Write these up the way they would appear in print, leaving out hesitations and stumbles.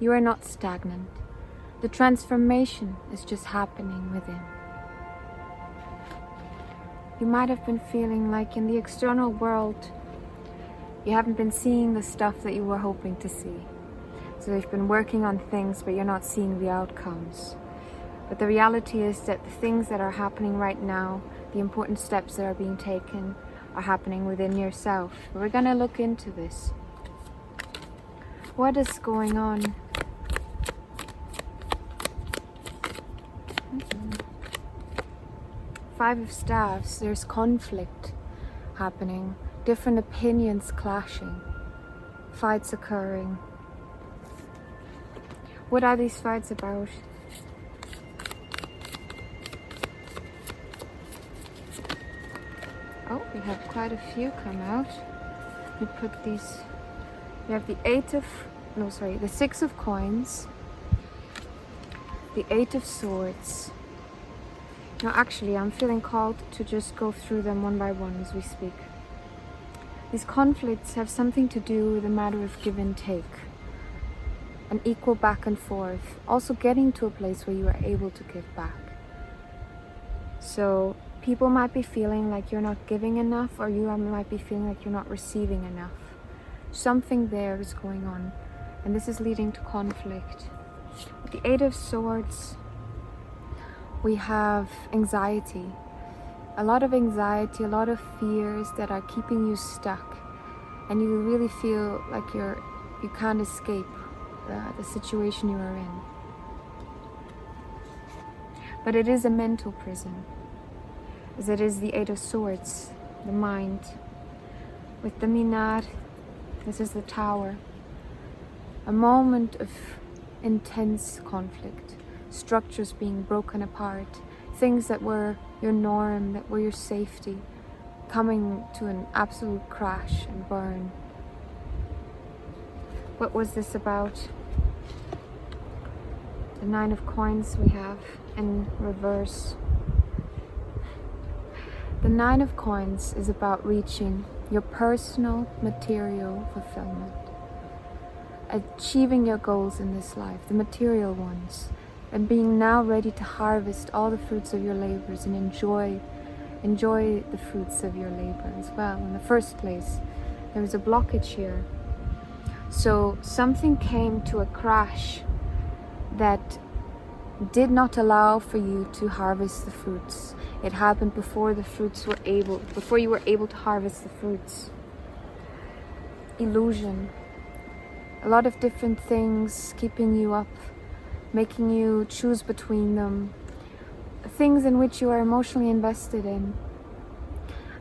You are not stagnant. The transformation is just happening within. You might have been feeling like in the external world, you haven't been seeing the stuff that you were hoping to see. So you've been working on things, but you're not seeing the outcomes. But the reality is that the things that are happening right now, the important steps that are being taken, are happening within yourself. We're going to look into this. What is going on? Five of Staves, there's conflict happening, different opinions clashing, fights occurring. What are these fights about? Oh, we have quite a few come out. We put these, we have the Six of Coins, the Eight of Swords. No, actually, I'm feeling called to just go through them one by one as we speak. These conflicts have something to do with a matter of give and take, an equal back and forth, also getting to a place where you are able to give back. So people might be feeling like you're not giving enough, or you might be feeling like you're not receiving enough. Something there is going on, and this is leading to conflict. With the Eight of Swords, we have anxiety. A lot of anxiety, a lot of fears that are keeping you stuck, and you really feel like you can't escape the situation you are in. But it is a mental prison, as it is the Eight of Swords, the mind. With the Minar, this is the Tower. A moment of intense conflict, structures being broken apart, things that were your norm, that were your safety, coming to an absolute crash and burn. What was this about? The Nine of Coins we have in reverse. The Nine of Coins is about reaching your personal material fulfillment, achieving your goals in this life, the material ones, and being now ready to harvest all the fruits of your labors and enjoy the fruits of your labor as well. In the first place, there was a blockage here. So something came to a crash that did not allow for you to harvest the fruits. It happened before before you were able to harvest the fruits. Illusion. A lot of different things keeping you up, making you choose between them, things in which you are emotionally invested in.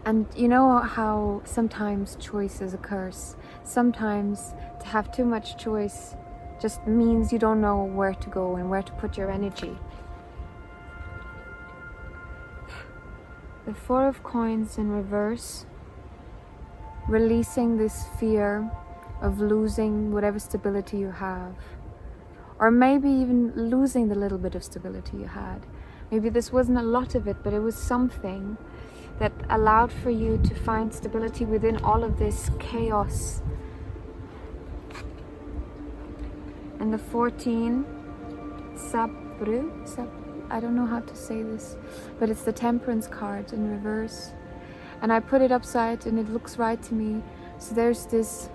And you know how sometimes choices occurs. Sometimes to have too much choice just means you don't know where to go and where to put your energy. The Four of Coins in reverse, releasing this fear of losing whatever stability you have. Or maybe even losing the little bit of stability you had. Maybe this wasn't a lot of it, but it was something that allowed for you to find stability within all of this chaos. And the 14, I don't know how to say this, but it's the Temperance card in reverse. And I put it upside and it looks right to me. So there's this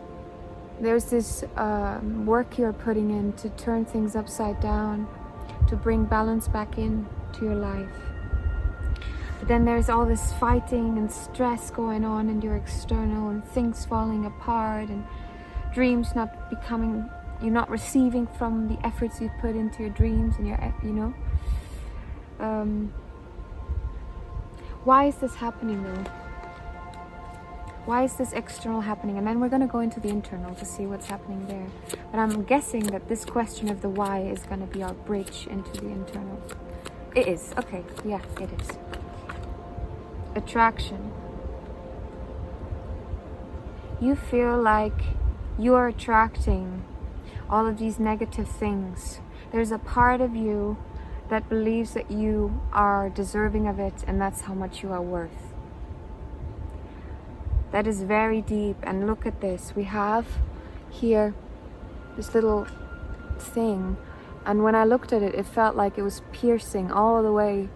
work you're putting in to turn things upside down, to bring balance back in to your life. But then there's all this fighting and stress going on in your external, and things falling apart, and dreams not becoming, you're not receiving from the efforts you put into your dreams and your, why is this happening though? Why is this external happening? And then we're going to go into the internal to see what's happening there. But I'm guessing that this question of the why is going to be our bridge into the internal. It is. Okay. Yeah, it is. Attraction. You feel like you're attracting all of these negative things. There's a part of you that believes that you are deserving of it, and that's how much you are worth. That is very deep. And look at this. We have here this little thing, and when I looked at it, it felt like it was piercing all the way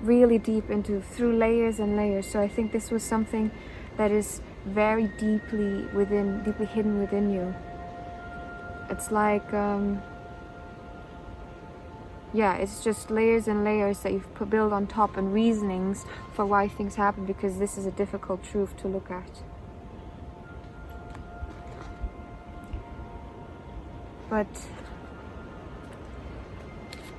really deep into, through layers and layers. So I think this was something that is very deeply hidden within you. It's like it's just layers and layers that you've built on top, and reasonings for why things happen, because this is a difficult truth to look at. But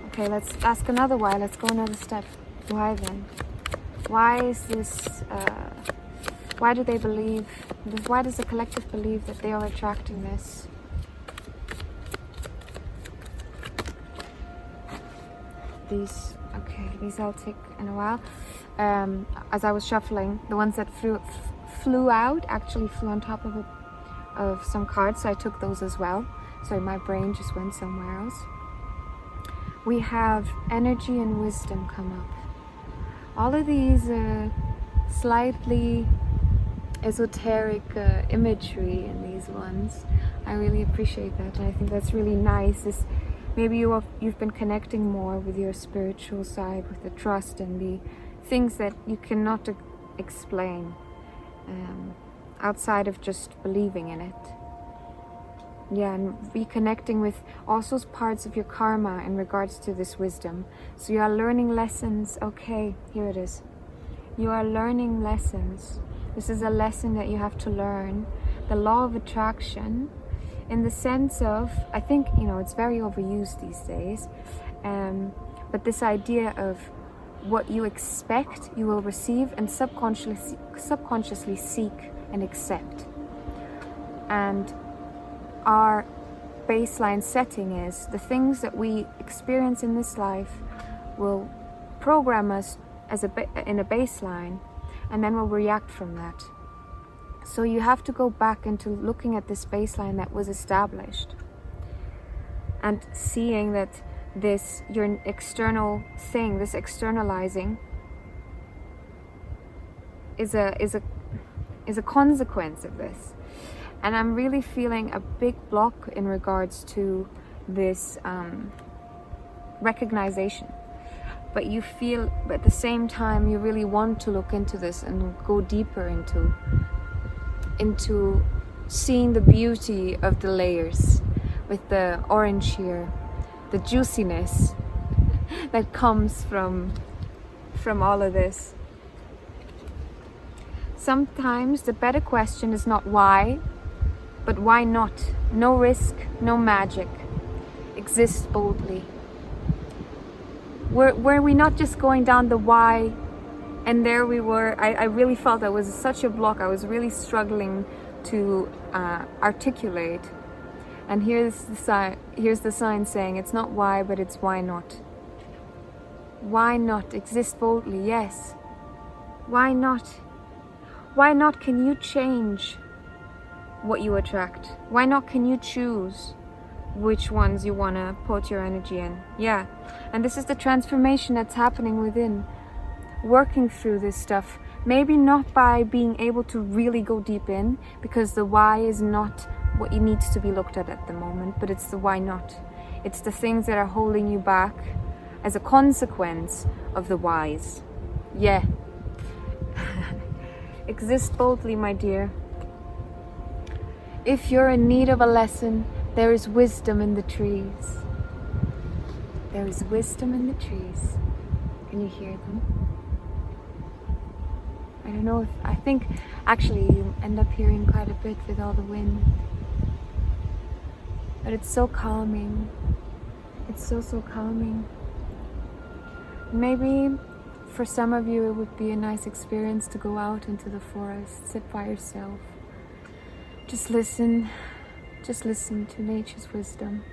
okay, let's ask another why. Let's go another step. Why then? Why is this? Why do they believe? Why does the collective believe that they are attracting this? These I'll take in a while. As I was shuffling, the ones that flew out actually flew on top of some cards, so I took those as well. So my brain just went somewhere else. We have energy and wisdom come up. All of these slightly esoteric imagery in these ones, I really appreciate that, and I think that's really nice. Maybe you've been connecting more with your spiritual side, with the trust and the things that you cannot explain outside of just believing in it. Yeah, and reconnecting with also parts of your karma in regards to this wisdom. So you are learning lessons. Okay, here it is. You are learning lessons. This is a lesson that you have to learn. The law of attraction, in the sense of, I think, it's very overused these days. But this idea of what you expect, you will receive, and subconsciously seek and accept. And our baseline setting is the things that we experience in this life will program us in a baseline, and then we'll react from that. So you have to go back into looking at this baseline that was established and seeing that your external thing, this externalizing, is a consequence of this. And I'm really feeling a big block in regards to this recognition. But you feel, at the same time, you really want to look into this and go deeper into seeing the beauty of the layers with the orange here, the juiciness that comes from all of this. Sometimes the better question is not why, but why not? No risk, no magic. Exist boldly. Were we not just going down the why, and there we were? I really felt that was such a block. I was really struggling to articulate. And here's the sign saying it's not why, but it's why not. Why not? Exist boldly, yes. Why not? Why not can you change what you attract? Why not can you choose which ones you want to put your energy in? Yeah, and this is the transformation that's happening within, working through this stuff. Maybe not by being able to really go deep in, because the why is not what needs to be looked at the moment, but it's the why not. It's the things that are holding you back as a consequence of the whys. Yeah. Exist boldly, my dear. If you're in need of a lesson, there is wisdom in the trees. There is wisdom in the trees. Can you hear them? I don't know I think actually you end up hearing quite a bit with all the wind. But it's so calming. It's so calming. Maybe for some of you it would be a nice experience to go out into the forest, sit by yourself. Just listen to nature's wisdom.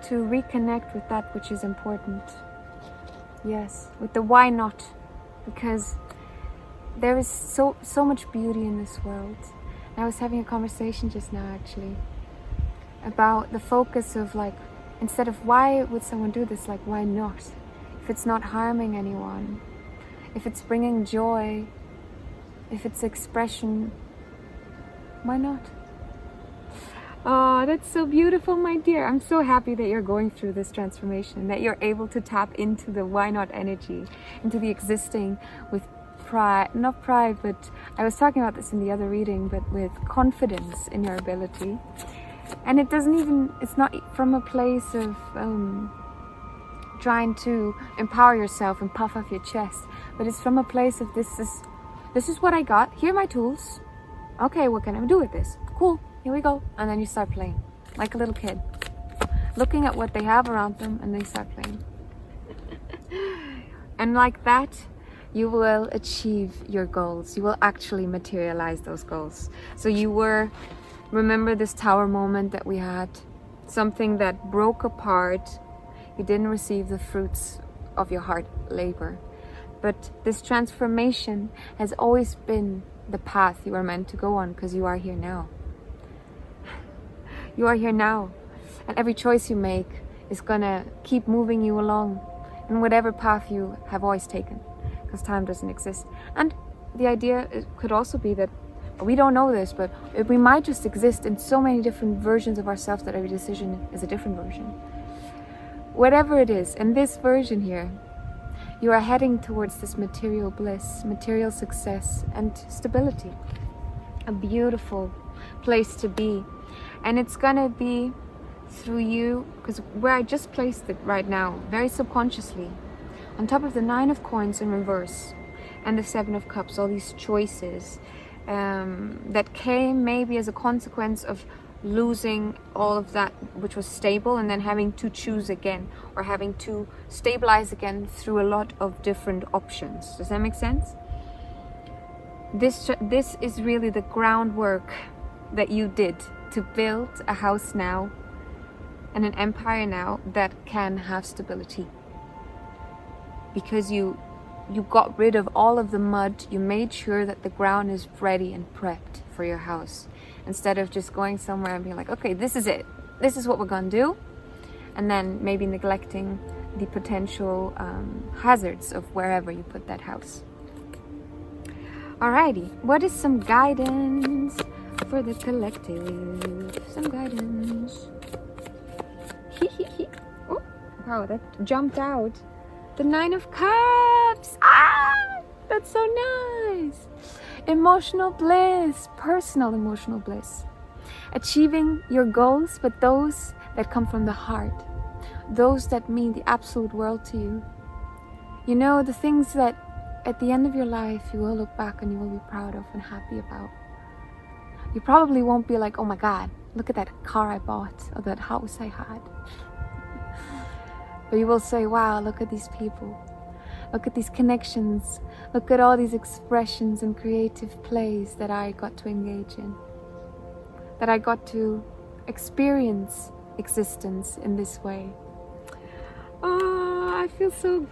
To reconnect with that which is important. Yes, with the why not. Because there is so much beauty in this world. And I was having a conversation just now actually about the focus of, like, instead of why would someone do this, like, why not? If it's not harming anyone, if it's bringing joy, if it's expression, why not? Oh, that's so beautiful, my dear. I'm so happy that you're going through this transformation, that you're able to tap into the why not energy, into the existing with pride, not pride, but I was talking about this in the other reading, but with confidence in your ability. And it's not from a place of trying to empower yourself and puff off your chest, but it's from a place of this is what I got, here are my tools. Okay, what can I do with this? Cool, here we go. And then you start playing like a little kid, looking at what they have around them, and they start playing. And like that, you will achieve your goals. You will actually materialize those goals. So remember this tower moment that we had, something that broke apart. You didn't receive the fruits of your hard labor. But this transformation has always been the path you are meant to go on, because you are here now. You are here now. And every choice you make is gonna keep moving you along in whatever path you have always taken, because time doesn't exist. And the idea could also be that we don't know this, but we might just exist in so many different versions of ourselves that every decision is a different version. Whatever it is, in this version here, you are heading towards this material bliss, material success, and stability. A beautiful place to be. And it's gonna be through you, because where I just placed it right now, very subconsciously, on top of the 9 of coins in reverse and the 7 of cups, all these choices that came maybe as a consequence of losing all of that which was stable, and then having to choose again, or having to stabilize again through a lot of different options. Does that make sense? This is really the groundwork that you did to build a house now and an empire now that can have stability, because you got rid of all of the mud. You made sure that the ground is ready and prepped for your house, instead of just going somewhere and being like, okay, this is it, this is what we're gonna do, and then maybe neglecting the potential hazards of wherever you put that house. Alrighty, what is some guidance for the collective? Some guidance. Oh, wow, that jumped out. The 9 of Cups. Ah, that's so nice. Emotional bliss, personal emotional bliss. Achieving your goals, but those that come from the heart. Those that mean the absolute world to you. You know, the things that at the end of your life you will look back and you will be proud of and happy about. You probably won't be like, oh my God, look at that car I bought, or that house I had. But you will say, wow, look at these people. Look at these connections. Look at all these expressions and creative plays that I got to engage in. That I got to experience existence in this way. Oh, I feel so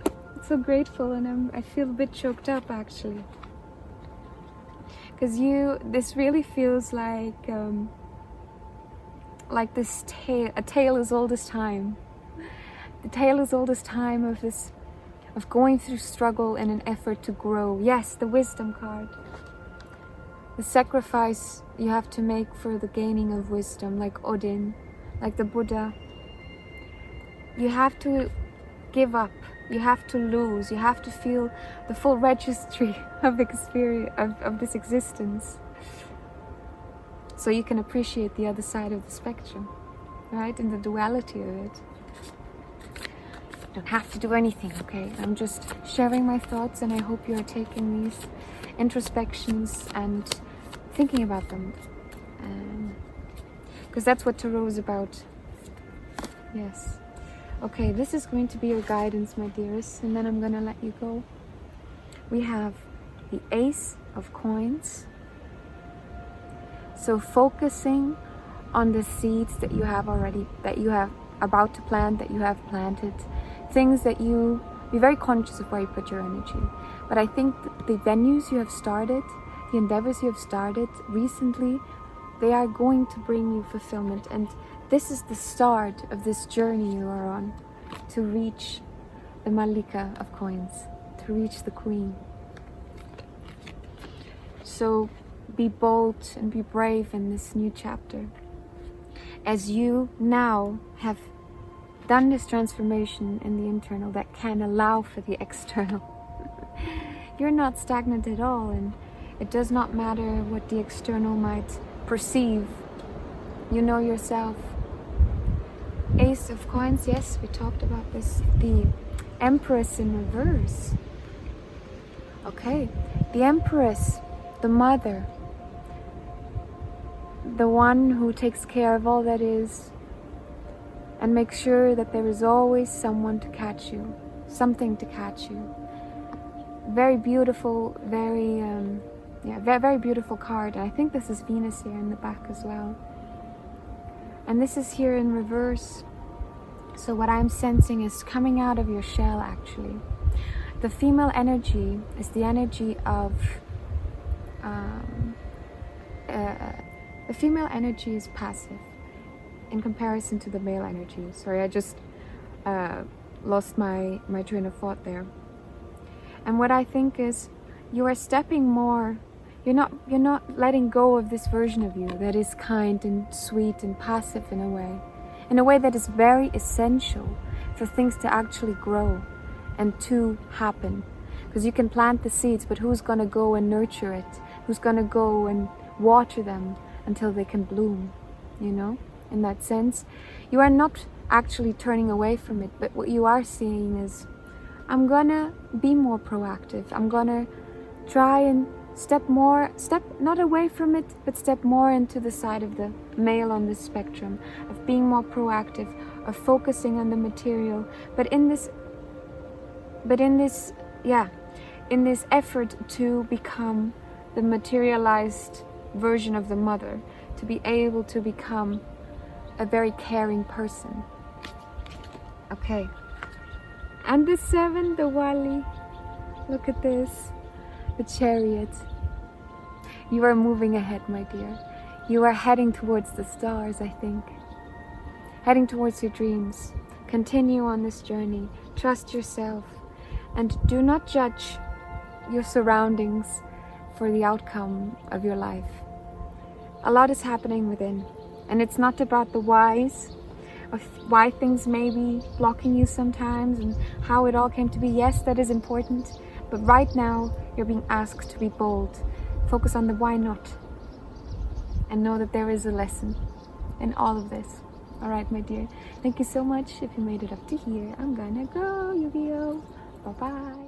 grateful, and I feel a bit choked up actually. Because this really feels like this tale, a tale as old as time. The tale as old as time of going through struggle in an effort to grow. Yes, the wisdom card. The sacrifice you have to make for the gaining of wisdom, like Odin, like the Buddha. You have to give up. You have to lose. You have to feel the full registry of experience of this existence, so you can appreciate the other side of the spectrum, right? And the duality of it. You don't have to do anything, okay? I'm just sharing my thoughts, and I hope you are taking these introspections and thinking about them, because that's what Tarot is about. Yes. Okay, this is going to be your guidance, my dearest, and then I'm gonna let you go. We have the Ace of Coins. So focusing on the seeds that you have already, that you have about to plant, that you have planted, things that you be very conscious of where you put your energy. But I think the venues you have started, the endeavors you have started recently, they are going to bring you fulfillment, and this is the start of this journey you are on to reach the Malika of Coins, to reach the Queen. So be bold and be brave in this new chapter. as you now have done this transformation in the internal that can allow for the external. You're not stagnant at all, and it does not matter what the external might perceive. You know yourself. Ace of Coins, yes, we talked about this. The Empress in reverse. Okay, the Empress, the mother, the one who takes care of all that is and makes sure that there is always someone to catch you, something to catch you. Very beautiful, very beautiful card. And I think this is Venus here in the back as well. And this is here in reverse. So what I'm sensing is coming out of your shell, actually. The female energy is the energy of the female energy is passive in comparison to the male energy. Sorry, I just lost my train of thought there. And what I think is, you are stepping more. You're not letting go of this version of you that is kind and sweet and passive in a way that is very essential for things to actually grow and to happen. Because you can plant the seeds, but who's going to go and nurture it? Who's going to go and water them until they can bloom? You know, in that sense, you are not actually turning away from it, but what you are seeing is, I'm gonna be more proactive. I'm gonna try and step not away from it, but step more into the side of the male on this spectrum, of being more proactive, of focusing on the material, but in this effort to become the materialized version of the mother, to be able to become a very caring person. Okay. And the 7, the Wali. Look at this. The Chariot. You are moving ahead, my dear. You are heading towards the stars, I think. Heading towards your dreams. Continue on this journey. Trust yourself. And do not judge your surroundings for the outcome of your life. A lot is happening within. And it's not about the whys, of why things may be blocking you sometimes and how it all came to be. Yes, that is important. But right now, you're being asked to be bold. Focus on the why not. And know that there is a lesson in all of this. All right, my dear. Thank you so much. If you made it up to here, I'm gonna go, Yu-Gi-Oh! Bye-bye.